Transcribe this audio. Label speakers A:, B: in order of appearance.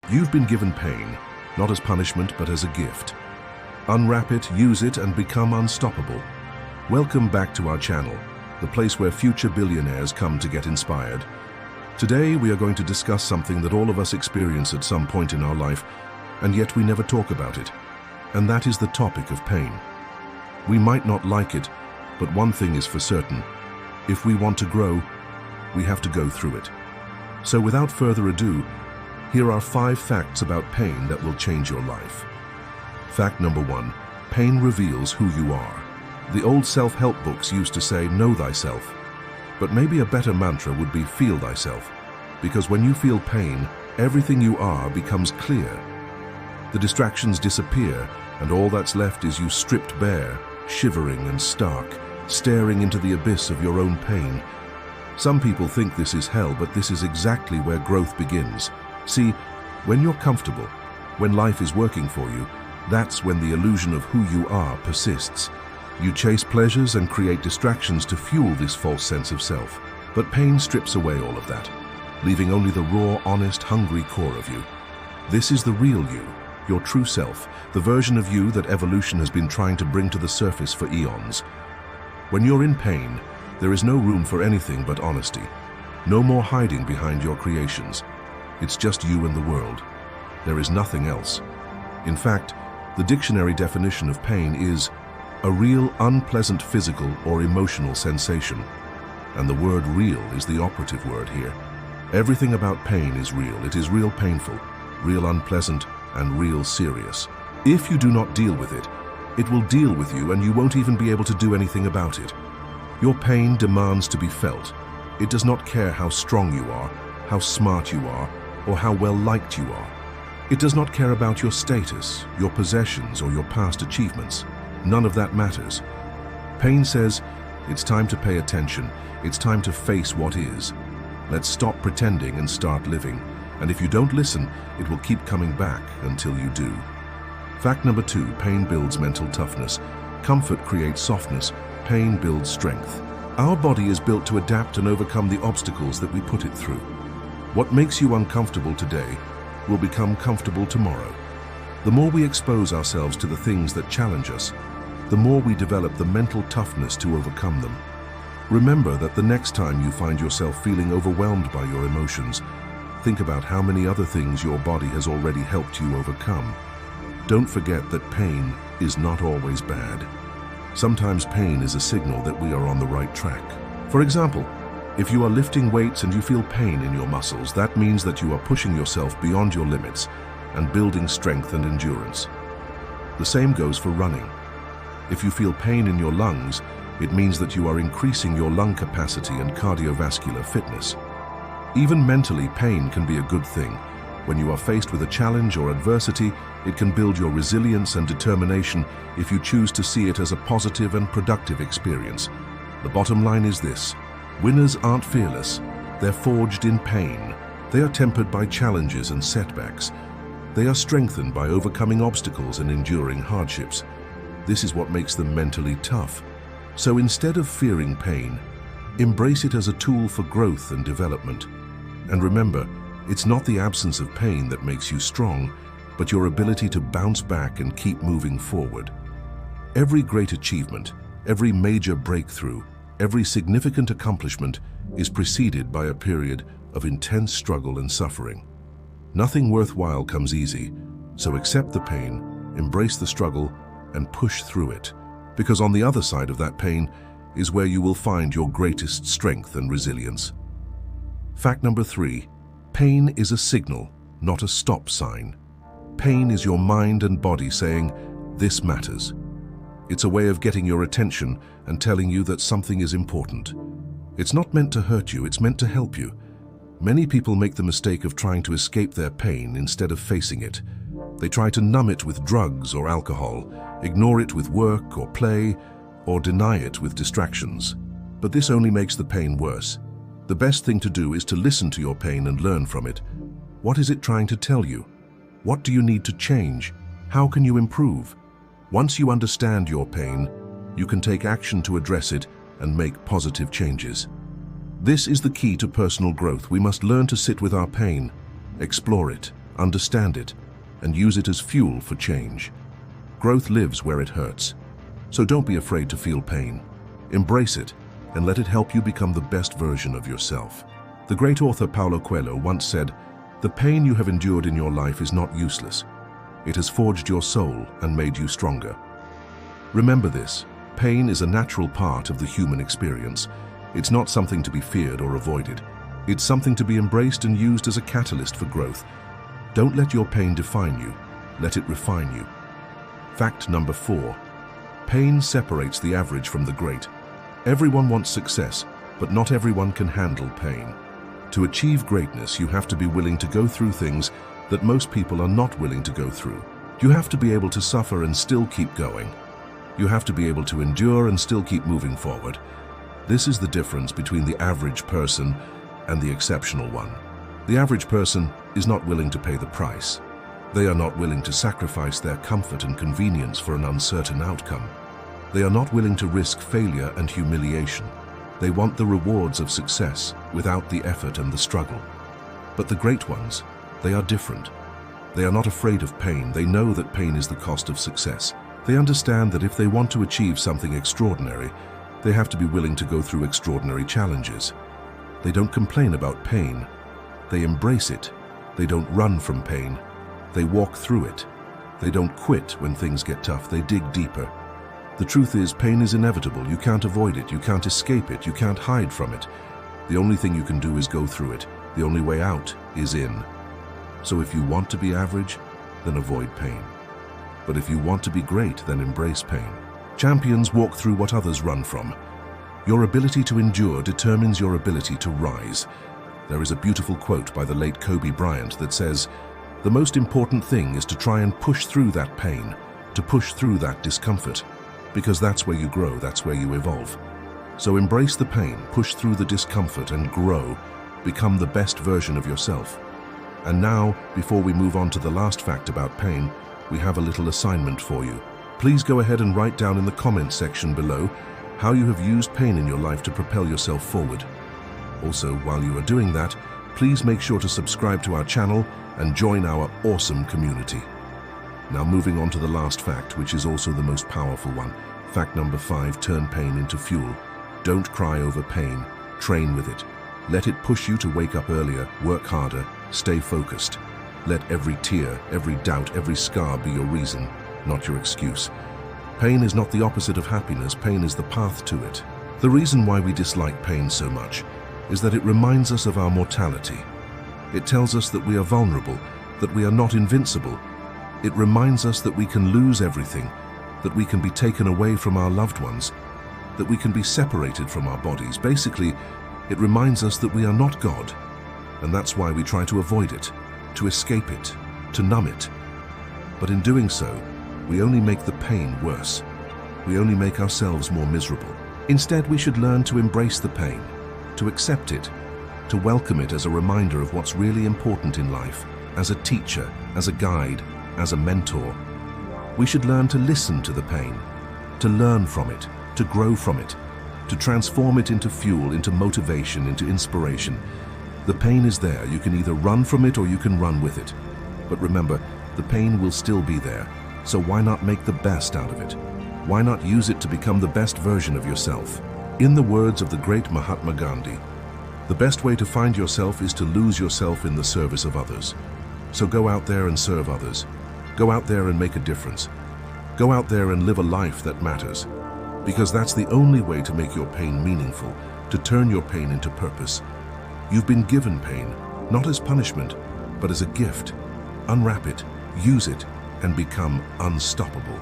A: You've been given pain, not as punishment but as a gift. Unwrap it, use it, and become unstoppable. Welcome back to our channel, the place where future billionaires come to get inspired. Today we are going to discuss something that all of us experience at some point in our life, and yet we never talk about it. And that is the topic of pain. We might not like it, but one thing is for certain. If we want to grow, we have to go through it. So without further ado, here are 5 facts about pain that will change your life. Fact number 1, pain reveals who you are. The old self-help books used to say, know thyself. But maybe a better mantra would be feel thyself. Because when you feel pain, everything you are becomes clear. The distractions disappear, and all that's left is you stripped bare, shivering and stark, staring into the abyss of your own pain. Some people think this is hell, but this is exactly where growth begins. See, when you're comfortable, when life is working for you, that's when the illusion of who you are persists. You chase pleasures and create distractions to fuel this false sense of self. But pain strips away all of that, leaving only the raw, honest, hungry core of you. This is the real you, your true self, the version of you that evolution has been trying to bring to the surface for eons. When you're in pain, there is no room for anything but honesty. No more hiding behind your creations. It's just you and the world. There is nothing else. In fact, the dictionary definition of pain is a real, unpleasant physical or emotional sensation. And the word real is the operative word here. Everything about pain is real. It is real painful, real unpleasant, and real serious. If you do not deal with it, it will deal with you and you won't even be able to do anything about it. Your pain demands to be felt. It does not care how strong you are, how smart you are, or how well liked you are. It does not care about your status, your possessions, or your past achievements. None of that matters. Pain says, it's time to pay attention. It's time to face what is. Let's stop pretending and start living. And if you don't listen, it will keep coming back until you do. Fact number 2, pain builds mental toughness. Comfort creates softness. Pain builds strength. Our body is built to adapt and overcome the obstacles that we put it through. What makes you uncomfortable today will become comfortable tomorrow. The more we expose ourselves to the things that challenge us, the more we develop the mental toughness to overcome them. Remember that the next time you find yourself feeling overwhelmed by your emotions, think about how many other things your body has already helped you overcome. Don't forget that pain is not always bad. Sometimes pain is a signal that we are on the right track. For example, if you are lifting weights and you feel pain in your muscles, that means that you are pushing yourself beyond your limits and building strength and endurance. The same goes for running. If you feel pain in your lungs, it means that you are increasing your lung capacity and cardiovascular fitness. Even mentally, pain can be a good thing. When you are faced with a challenge or adversity, it can build your resilience and determination if you choose to see it as a positive and productive experience. The bottom line is this: winners aren't fearless. They're forged in pain. They are tempered by challenges and setbacks. They are strengthened by overcoming obstacles and enduring hardships. This is what makes them mentally tough. So instead of fearing pain, embrace it as a tool for growth and development. And remember, it's not the absence of pain that makes you strong, but your ability to bounce back and keep moving forward. Every great achievement, every major breakthrough, every significant accomplishment is preceded by a period of intense struggle and suffering. Nothing worthwhile comes easy, so accept the pain, embrace the struggle, and push through it. Because on the other side of that pain is where you will find your greatest strength and resilience. Fact number 3, pain is a signal, not a stop sign. Pain is your mind and body saying, this matters. It's a way of getting your attention and telling you that something is important. It's not meant to hurt you, it's meant to help you. Many people make the mistake of trying to escape their pain instead of facing it. They try to numb it with drugs or alcohol, ignore it with work or play, or deny it with distractions. But this only makes the pain worse. The best thing to do is to listen to your pain and learn from it. What is it trying to tell you? What do you need to change? How can you improve? Once you understand your pain, you can take action to address it and make positive changes. This is the key to personal growth. We must learn to sit with our pain, explore it, understand it, and use it as fuel for change. Growth lives where it hurts. So don't be afraid to feel pain. Embrace it and let it help you become the best version of yourself. The great author Paulo Coelho once said, "The pain you have endured in your life is not useless. It has forged your soul and made you stronger." Remember this, pain is a natural part of the human experience. It's not something to be feared or avoided. It's something to be embraced and used as a catalyst for growth. Don't let your pain define you. Let it refine you. Fact number 4. Pain separates the average from the great. Everyone wants success, but not everyone can handle pain. To achieve greatness, you have to be willing to go through things that most people are not willing to go through. You have to be able to suffer and still keep going. You have to be able to endure and still keep moving forward. This is the difference between the average person and the exceptional one. The average person is not willing to pay the price. They are not willing to sacrifice their comfort and convenience for an uncertain outcome. They are not willing to risk failure and humiliation. They want the rewards of success without the effort and the struggle. But the great ones, they are different. They are not afraid of pain. They know that pain is the cost of success. They understand that if they want to achieve something extraordinary, they have to be willing to go through extraordinary challenges. They don't complain about pain. They embrace it. They don't run from pain. They walk through it. They don't quit when things get tough. They dig deeper. The truth is, pain is inevitable. You can't avoid it. You can't escape it. You can't hide from it. The only thing you can do is go through it. The only way out is in. So if you want to be average, then avoid pain. But if you want to be great, then embrace pain. Champions walk through what others run from. Your ability to endure determines your ability to rise. There is a beautiful quote by the late Kobe Bryant that says, "The most important thing is to try and push through that pain, to push through that discomfort, because that's where you grow, that's where you evolve." So embrace the pain, push through the discomfort and grow, become the best version of yourself. And now, before we move on to the last fact about pain, we have a little assignment for you. Please go ahead and write down in the comments section below how you have used pain in your life to propel yourself forward. Also, while you are doing that, please make sure to subscribe to our channel and join our awesome community. Now moving on to the last fact, which is also the most powerful one. Fact number 5, turn pain into fuel. Don't cry over pain, train with it. Let it push you to wake up earlier, work harder, stay focused. Let every tear, every doubt, every scar be your reason, not your excuse. Pain is not the opposite of happiness, pain is the path to it. The reason why we dislike pain so much is that it reminds us of our mortality. It tells us that we are vulnerable, that we are not invincible. It reminds us that we can lose everything, that we can be taken away from our loved ones, that we can be separated from our bodies. Basically, it reminds us that we are not God, and that's why we try to avoid it, to escape it, to numb it. But in doing so, we only make the pain worse. We only make ourselves more miserable. Instead, we should learn to embrace the pain, to accept it, to welcome it as a reminder of what's really important in life, as a teacher, as a guide, as a mentor. We should learn to listen to the pain, to learn from it, to grow from it, to transform it into fuel, into motivation, into inspiration. The pain is there. You can either run from it or you can run with it. But remember, the pain will still be there. So why not make the best out of it? Why not use it to become the best version of yourself? In the words of the great Mahatma Gandhi, the best way to find yourself is to lose yourself in the service of others. So go out there and serve others. Go out there and make a difference. Go out there and live a life that matters. Because that's the only way to make your pain meaningful, to turn your pain into purpose. You've been given pain, not as punishment, but as a gift. Unwrap it, use it, and become unstoppable.